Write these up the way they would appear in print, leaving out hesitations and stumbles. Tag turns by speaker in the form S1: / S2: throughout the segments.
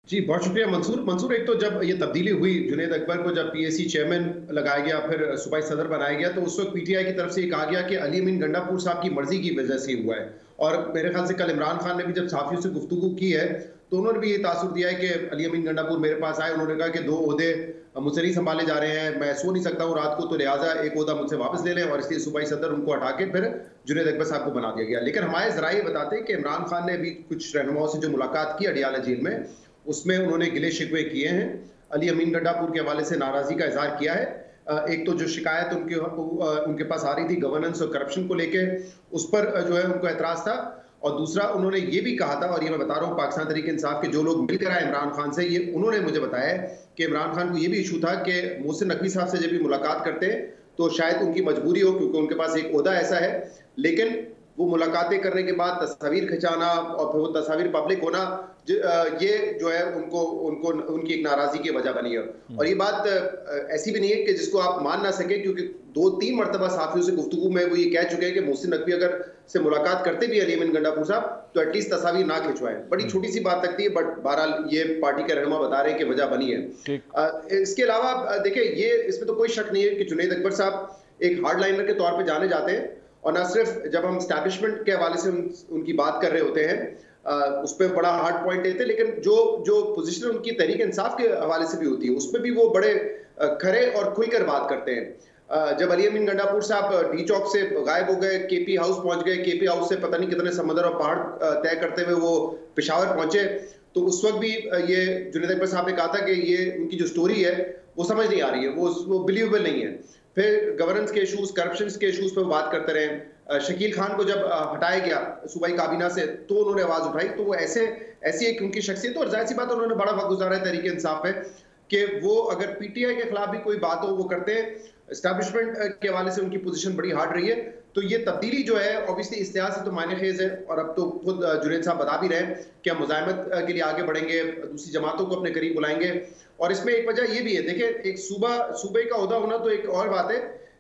S1: जी, बहुत शुक्रिया मंसूर। मंसूर, एक तो जब ये तब्दीली हुई, जुनैद अकबर को जब पीएसी चेयरमैन लगाया गया, फिर सूबाई सदर बनाया गया, तो उस वक़्त पीटीआई की तरफ से ये कहा गया कि अली अमीन गंडापुर साहब की मर्ज़ी की वज़ह से हुआ है। और मेरे ख़्याल से कल इमरान खान ने भी जब सहाफ़ियों से गुफ्तगू की है, तो उन्होंने भी ये तासुर दिया है कि अली अमीन गंडापुर मेरे पास आए, उन्होंने कहा कि 2 ओहदे मुझसे नहीं सँभाले जा रहे हैं, मैं सो नहीं सकता हूँ रात को, तो लिहाज़ा एक ओहदा मुझसे वापस ले लें, और इसलिए सूबाई सदर उनको हटा के फिर जुनैद अकबर साहब को बना दिया गया। लेकिन हमारे ज़राए बताते हैं कि इमरान खान ने अभी कुछ रहनुमाओं से जो मुलाकात की अडियाला जेल में, उसमें उन्होंने गिले शिकवे किए हैं। अली अमीन गंडापुर के हवाले से नाराज़गी का इज़हार किया है। एक तो जो शिकायत उनके पास आ रही थी गवर्नेंस और करप्शन को लेके, उस पर जो है उनको एतराज़ था। और दूसरा उन्होंने ये भी कहा था, और ये मैं बता रहा हूँ पाकिस्तान तहरीक इंसाफ के जो लोग मिलकर आए इमरान खान से, ये उन्होंने मुझे बताया कि इमरान खान को ये भी इशू था कि मोहसिन नकवी साहब से जब भी मुलाकात करते तो शायद उनकी मजबूरी हो, क्योंकि उनके पास एक ओहदा ऐसा है, लेकिन वो मुलाकातें करने के बाद तस्वीर खिंचाना और फिर वो तस्वीर पब्लिक होना, ये जो है उनको उनको उनकी एक नाराजगी की वजह बनी है। और ये बात ऐसी भी नहीं है कि जिसको आप मान ना सके, क्योंकि 2-3 मरतबा साफियों से गुफ्तगू में वो ये कह चुके हैं कि मोहसिन नकवी अगर से मुलाकात करते भी अली अमीन गंडापुर साहब, तो एटलीस्ट तस्वीर ना खिंचवाएं। बड़ी छोटी सी बात लगती है, बट बहरहाल ये पार्टी के रहनुमा बता रहे हैं कि वजह बनी है। इसके अलावा देखिए, ये इसमें तो कोई शक नहीं है कि जुनैद अकबर साहब एक हार्ड लाइनर के तौर पर जाने जाते हैं। और ना सिर्फ जब हम स्टैब्लिशमेंट के हवाले से उनकी बात कर रहे होते हैं, उस पर बड़ा हार्ड पॉइंट देते हैं, लेकिन जो पोजीशन उनकी तहरीक इंसाफ के हवाले से भी होती है, उसमें भी वो बड़े खरे और खुलकर बात करते हैं। जब अली अमीन गंडापुर साहब डी चौक से गायब हो गए, केपी हाउस पहुंच गए, केपी हाउस से पता नहीं कितने समंदर और पहाड़ तय करते हुए वो पेशावर पहुंचे, तो उस वक्त भी ये जुनैद अकबर साहब ने कहा था कि ये उनकी जो स्टोरी है वो समझ नहीं आ रही है, वो बिलीवेबल नहीं है। फिर गवर्नेंस के इशूज, करप्शन के इशूज पर बात करते रहे। शकील खान को जब हटाया गया सूबाई काबीना से, तो उन्होंने आवाज उठाई। तो वो ऐसी एक उनकी शख्सियत, और जाहिर सी बात उन्होंने बड़ा वक्त गुजारा है तहरीक इंसाफ पे, कि वो अगर पीटीआई के खिलाफ भी कोई बात हो वो करते हैं। एस्टैब्लिशमेंट के हवाले से उनकी पोजीशन बड़ी हार्ड रही है। तो ये तब्दीली जो है ऑब्वियसली इस्तेहाद से तो मायने खेज है, और अब तो खुद जुनैद साहब बता भी रहे हैं कि हम मुजाहिमत के लिए आगे बढ़ेंगे, दूसरी जमातों को अपने करीब बुलाएंगे। और इसमें एक वजह ये भी है, देखिए, एक सूबे का ओहदा होना तो एक और बात है।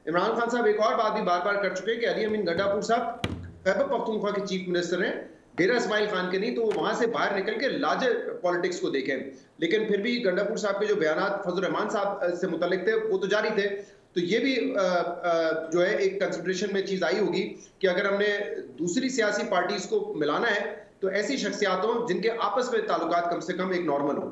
S1: इमरान खान साहब एक और बात भी बार बार कर चुके हैं कि अली अमीन गंडापुर साहब खैबर पख्तूनख्वा के चीफ मिनिस्टर हैं, डेरा इस्माइल खान के नहीं, तो वो वहां से बाहर निकल के लार्जर पॉलिटिक्स को देखें। लेकिन फिर भी गंडापुर साहब के जो बयानात फजल रहमान साहब से मुतल्लिक थे वो तो जारी थे। तो ये भी जो है एक कंसिडरेशन में चीज आई होगी कि अगर हमने दूसरी सियासी पार्टीज को मिलाना है, तो ऐसी शख्सियात हों जिनके आपस में ताल्लुकात कम से कम एक नॉर्मल हो।